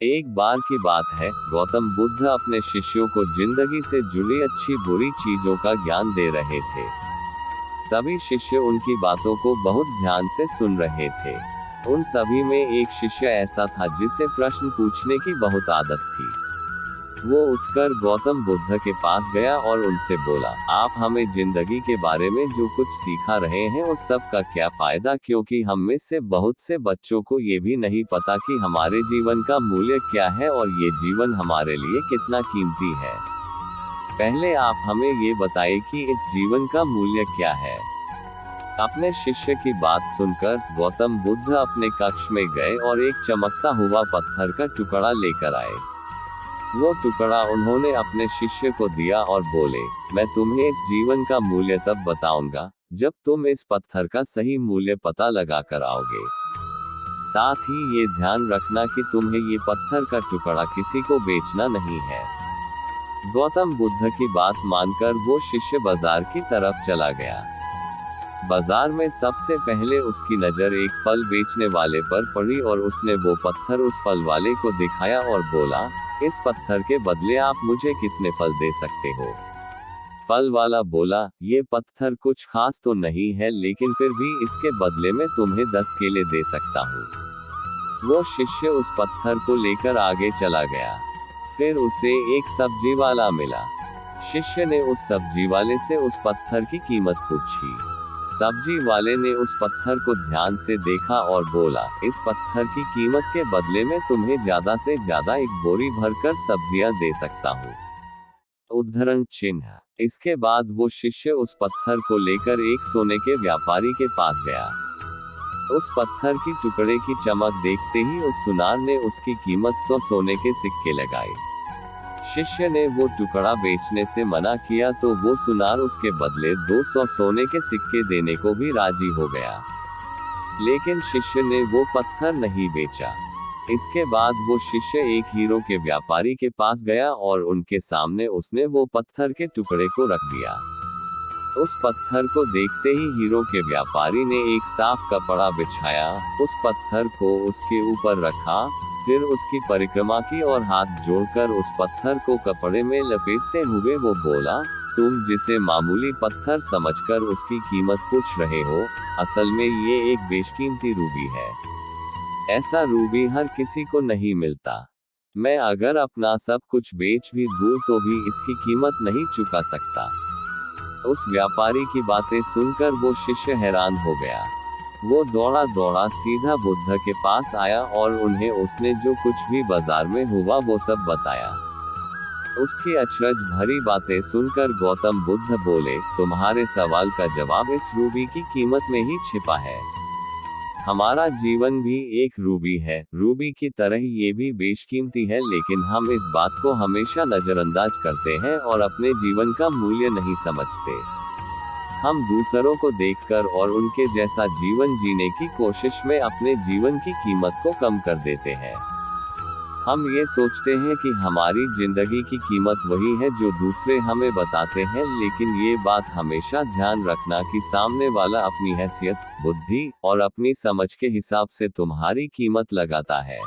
एक बार की बात है, गौतम बुद्ध अपने शिष्यों को जिंदगी से जुड़ी अच्छी बुरी चीजों का ज्ञान दे रहे थे। सभी शिष्य उनकी बातों को बहुत ध्यान से सुन रहे थे। उन सभी में एक शिष्य ऐसा था जिसे प्रश्न पूछने की बहुत आदत थी। वो उठकर गौतम बुद्ध के पास गया और उनसे बोला, आप हमें जिंदगी के बारे में जो कुछ सिखा रहे हैं उस सब का क्या फायदा, क्योंकि हम में से बहुत से बच्चों को ये भी नहीं पता कि हमारे जीवन का मूल्य क्या है और ये जीवन हमारे लिए कितना कीमती है। पहले आप हमें ये बताइए कि इस जीवन का मूल्य क्या है। अपने शिष्य की बात सुनकर गौतम बुद्ध अपने कक्ष में गए और एक चमकता हुआ पत्थर का टुकड़ा लेकर आए। वो टुकड़ा उन्होंने अपने शिष्य को दिया और बोले, मैं तुम्हें इस जीवन का मूल्य तब बताऊंगा जब तुम इस पत्थर का सही मूल्य पता लगा कर आओगे। साथ ही ये ध्यान रखना कि तुम्हें ये पत्थर का टुकड़ा किसी को बेचना नहीं है। गौतम बुद्ध की बात मानकर वो शिष्य बाजार की तरफ चला गया। बाजार में सबसे पहले उसकी नजर एक फल बेचने वाले पर पड़ी और उसने वो पत्थर उस फल वाले को दिखाया और बोला, इस पत्थर के बदले आप मुझे कितने फल दे सकते हो। फल वाला बोला, ये पत्थर कुछ खास तो नहीं है, लेकिन फिर भी इसके बदले में तुम्हें 10 केले दे सकता हूँ। वो शिष्य उस पत्थर को लेकर आगे चला गया। फिर उसे एक सब्जी वाला मिला। शिष्य ने उस सब्जी वाले से उस पत्थर की कीमत पूछी। सब्जी वाले ने उस पत्थर को ध्यान से देखा और बोला, इस पत्थर की कीमत के बदले में तुम्हें ज्यादा से ज्यादा एक बोरी भरकर सब्जियां दे सकता हूँ। उद्धरण चिन्ह। इसके बाद वो शिष्य उस पत्थर को लेकर एक सोने के व्यापारी के पास गया। उस पत्थर की टुकड़े की चमक देखते ही उस सुनार ने उसकी कीमत 100 सोने के सिक्के लगाए। शिष्य ने वो टुकड़ा बेचने से मना किया तो वो सुनार उसके बदले 200 सोने के सिक्के देने को भी राजी हो गया। लेकिन शिष्य ने वो पत्थर नहीं बेचा। इसके बाद वो शिष्य एक हीरो के व्यापारी के पास गया और उनके सामने उसने वो पत्थर के टुकड़े को रख दिया। उस पत्थर को देखते ही हीरो के व्यापारी ने एक साफ कपड़ा बिछाया, उस पत्थर को उसके ऊपर रखा, फिर उसकी परिक्रमा की और हाथ जोड़कर उस पत्थर को कपड़े में लपेटते हुए वो बोला, तुम जिसे मामूली पत्थर समझकर उसकी कीमत पूछ रहे हो, असल में ये एक बेशकीमती रूबी है। ऐसा रूबी हर किसी को नहीं मिलता। मैं अगर अपना सब कुछ बेच भी दूं तो भी इसकी कीमत नहीं चुका सकता। उस व्यापारी की बातें सुनकर वो शिष्य हैरान हो गया। वो दौड़ा दौड़ा सीधा बुद्ध के पास आया और उन्हें उसने जो कुछ भी बाजार में हुआ वो सब बताया। उसकी अचरज भरी बातें सुनकर गौतम बुद्ध बोले, तुम्हारे सवाल का जवाब इस रूबी की कीमत में ही छिपा है। हमारा जीवन भी एक रूबी है, रूबी की तरह ये भी बेशकीमती है, लेकिन हम इस बात को हमेशा नजरअंदाज करते हैं और अपने जीवन का मूल्य नहीं समझते। हम दूसरों को देखकर और उनके जैसा जीवन जीने की कोशिश में अपने जीवन की कीमत को कम कर देते हैं। हम ये सोचते हैं कि हमारी जिंदगी की कीमत वही है जो दूसरे हमें बताते हैं, लेकिन ये बात हमेशा ध्यान रखना कि सामने वाला अपनी हैसियत, बुद्धि और अपनी समझ के हिसाब से तुम्हारी कीमत लगाता है।